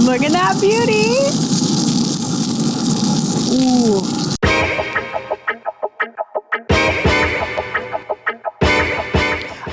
Look at that beauty. Ooh.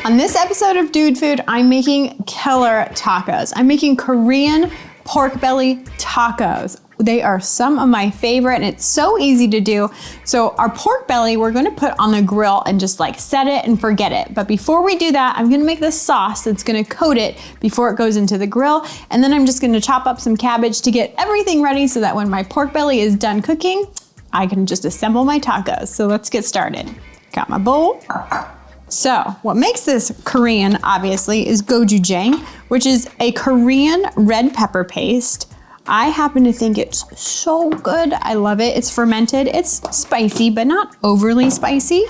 On this episode of Dude Food, I'm making killer tacos. I'm making Korean pork belly tacos. They are some of my favorite and it's so easy to do. So our pork belly, we're gonna put on the grill and just like set it and forget it. But before we do that, I'm gonna make this sauce that's gonna coat it before it goes into the grill. And then I'm just gonna chop up some cabbage to get everything ready so that when my pork belly is done cooking, I can just assemble my tacos. So let's get started. Got my bowl. So what makes this Korean, obviously, is gochujang, which is a Korean red pepper paste. I happen to think it's so good. I love it. It's fermented. It's spicy, but not overly spicy.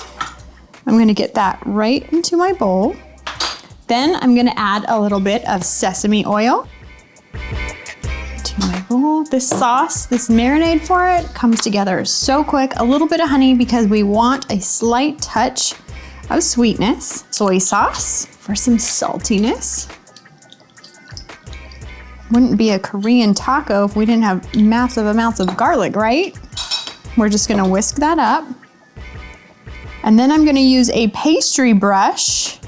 I'm gonna get that right into my bowl. Then I'm gonna add a little bit of sesame oil to my bowl. This sauce, this marinade for it, comes together so quick. A little bit of honey because we want a slight touch of sweetness. Soy sauce for some saltiness. Wouldn't be a Korean taco if we didn't have massive amounts of garlic, right? We're just gonna whisk that up. And then I'm gonna use a pastry brush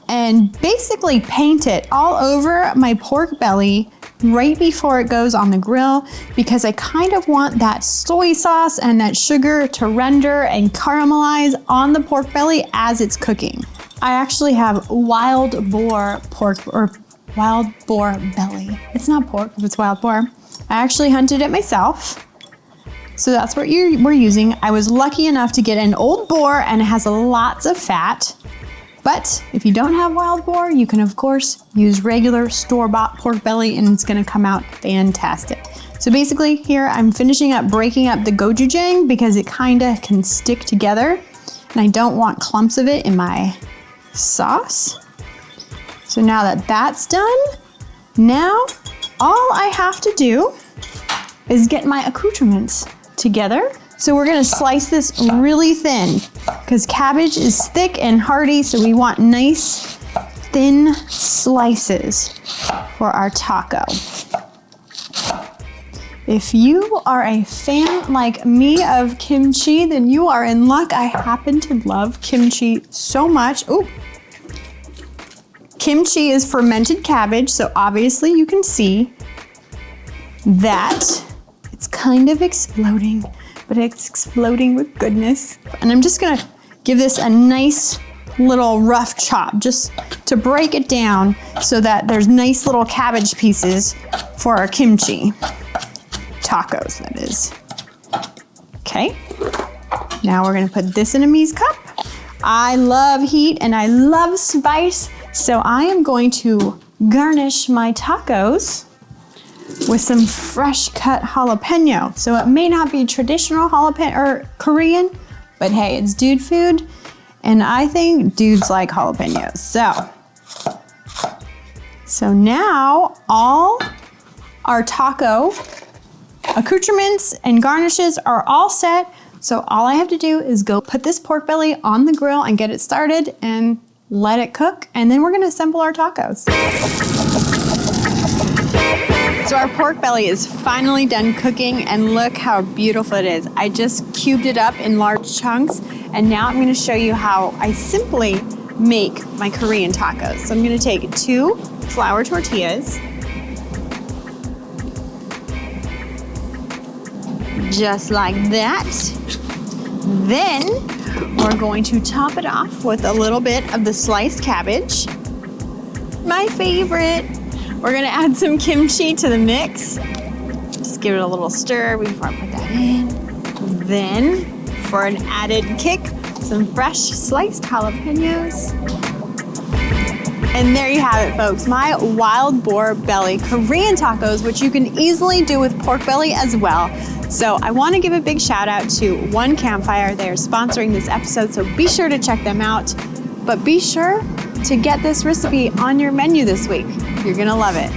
and basically paint it all over my pork belly right before it goes on the grill because I kind of want that soy sauce and that sugar to render and caramelize on the pork belly as it's cooking. I actually have wild boar pork or wild boar belly. It's not pork, it's wild boar. I actually hunted it myself. So that's what we're using. I was lucky enough to get an old boar and it has lots of fat. But if you don't have wild boar, you can of course use regular store-bought pork belly and it's gonna come out fantastic. So basically here I'm finishing up breaking up the gochujang because it kinda can stick together and I don't want clumps of it in my sauce. So now that that's done, now all I have to do is get my accoutrements together. So we're gonna slice this really thin because cabbage is thick and hearty, so we want nice thin slices for our taco. If you are a fan like me of kimchi, then you are in luck. I happen to love kimchi so much. Ooh. Kimchi is fermented cabbage, so obviously you can see that it's kind of exploding, but it's exploding with goodness. And I'm just gonna give this a nice little rough chop just to break it down so that there's nice little cabbage pieces for our kimchi tacos, that is. Okay, now we're gonna put this in a mise cup. I love heat and I love spice, so I am going to garnish my tacos with some fresh cut jalapeno. So it may not be traditional jalapeno or Korean, but hey, it's dude food. And I think dudes like jalapenos. So now all our taco accoutrements and garnishes are all set. So all I have to do is go put this pork belly on the grill and get it started and let it cook. And then we're gonna assemble our tacos. So our pork belly is finally done cooking and look how beautiful it is. I just cubed it up in large chunks and now I'm gonna show you how I simply make my Korean tacos. So I'm gonna take 2 flour tortillas, just like that. Then we're going to top it off with a little bit of the sliced cabbage, my favorite. We're gonna add some kimchi to the mix. Just give it a little stir before I put that in. Then, for an added kick, some fresh sliced jalapenos. And there you have it, folks. My wild boar belly Korean tacos, which you can easily do with pork belly as well. So I wanna give a big shout out to One Campfire. They're sponsoring this episode, so be sure to check them out. But be sure to get this recipe on your menu this week. You're gonna love it.